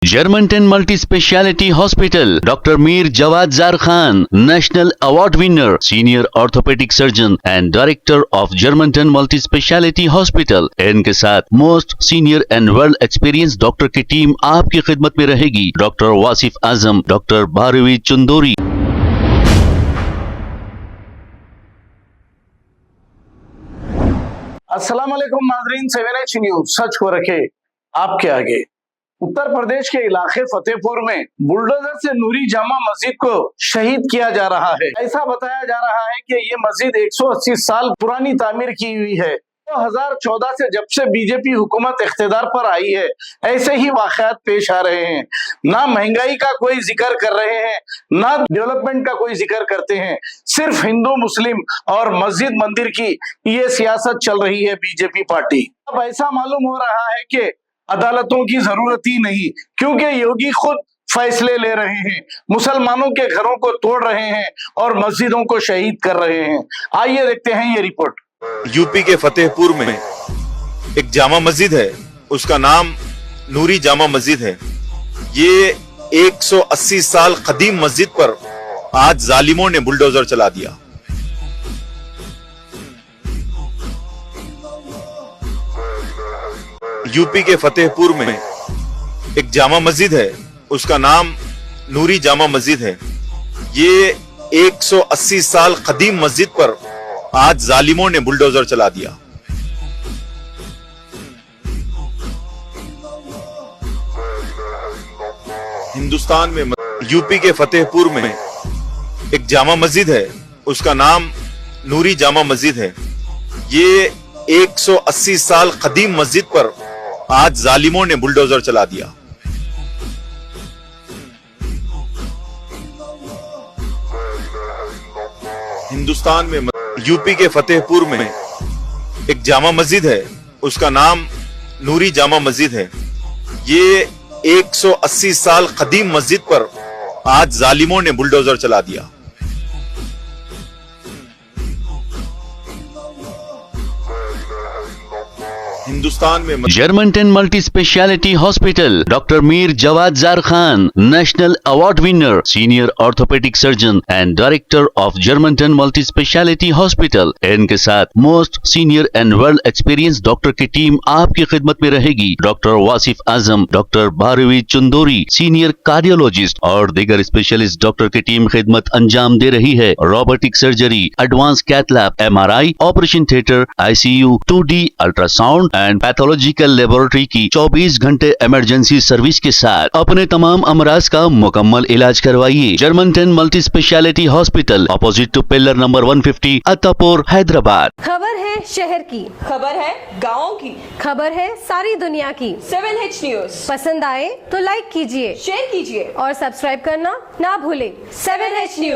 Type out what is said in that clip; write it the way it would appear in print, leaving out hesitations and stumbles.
Germantown Multi-Speciality Hospital, Dr. Mir Jawad Zar Khan, National Award winner, Senior Orthopedic Surgeon and Director of Germantown Multi-Speciality Hospital। इनके साथ most senior and world experience doctor की team आपकी खिदमत में रहेगी। Doctor Wasif Azam, doctor Bharvi Chandori. अस्सलाम वालेकुम नाज़रीन, 7H न्यूज सच को रखे आपके आगे। उत्तर प्रदेश के इलाके फतेहपुर में बुलडोजर से नूरी जामा मस्जिद को शहीद किया जा रहा है। ऐसा बताया जा रहा है कि ये मस्जिद 180 साल पुरानी तामीर की हुई है। 2014 से जब से बीजेपी हुकूमत इख्तिदार पर आई है, ऐसे ही वाक़यात पेश आ रहे हैं। ना महंगाई का कोई जिक्र कर रहे हैं, ना डेवलपमेंट का कोई जिक्र करते हैं। सिर्फ हिंदू मुस्लिम और मस्जिद मंदिर की ये सियासत चल रही है बीजेपी पार्टी। अब ऐसा मालूम हो रहा है कि अदालतों की जरूरत ही नहीं, क्योंकि योगी खुद फैसले ले रहे हैं, मुसलमानों के घरों को तोड़ रहे हैं और मस्जिदों को शहीद कर रहे हैं। आइए देखते हैं ये रिपोर्ट। यूपी के फतेहपुर में एक जामा मस्जिद है, उसका नाम नूरी जामा मस्जिद है। ये 180 साल कदीम मस्जिद पर आज जालिमों ने बुलडोजर चला दिया। यूपी के फतेहपुर में एक जामा मस्जिद है, उसका नाम नूरी जामा मस्जिद है। ये 180 साल कदीम मस्जिद पर आज जालिमों ने बुलडोजर चला दिया। हिंदुस्तान में यूपी के फतेहपुर में एक जामा मस्जिद है, उसका नाम नूरी जामा मस्जिद है। ये 180 साल कदीम मस्जिद पर आज जालिमों ने बुलडोजर चला दिया। हिंदुस्तान में यूपी के फतेहपुर में एक जामा मस्जिद है, उसका नाम नूरी जामा मस्जिद है। ये 180 साल कदीम मस्जिद पर आज जालिमों ने बुलडोजर चला दिया। हिंदुस्तान में Germantown Multi-Speciality Hospital, Dr. Mir Jawad Zar Khan, National Award winner, Senior Orthopedic Surgeon and Director of Germantown Multi-Speciality Hospital। इनके साथ most senior and world experience doctor की टीम आपकी खिदमत में रहेगी। Doctor Wasif Azam, doctor Bharvi Chandori, senior cardiologist और दीगर specialist doctor की टीम खिदमत अंजाम दे रही है। Robotic surgery, advance cath lab, MRI, operation theatre, ICU, 2D ultrasound and pathological laboratory की 24 घंटे इमरजेंसी सर्विस के साथ अपने तमाम अमराज का मुकम्मल इलाज करवाइए। Germanten multi speciality hospital, opposite to pillar number 150, Attapur, Hyderabad. खबर है शहर की, खबर है गाँव की, खबर है सारी दुनिया की। 7H न्यूज पसंद आए तो लाइक कीजिए, शेयर कीजिए और सब्सक्राइब करना ना भूले। 7H news.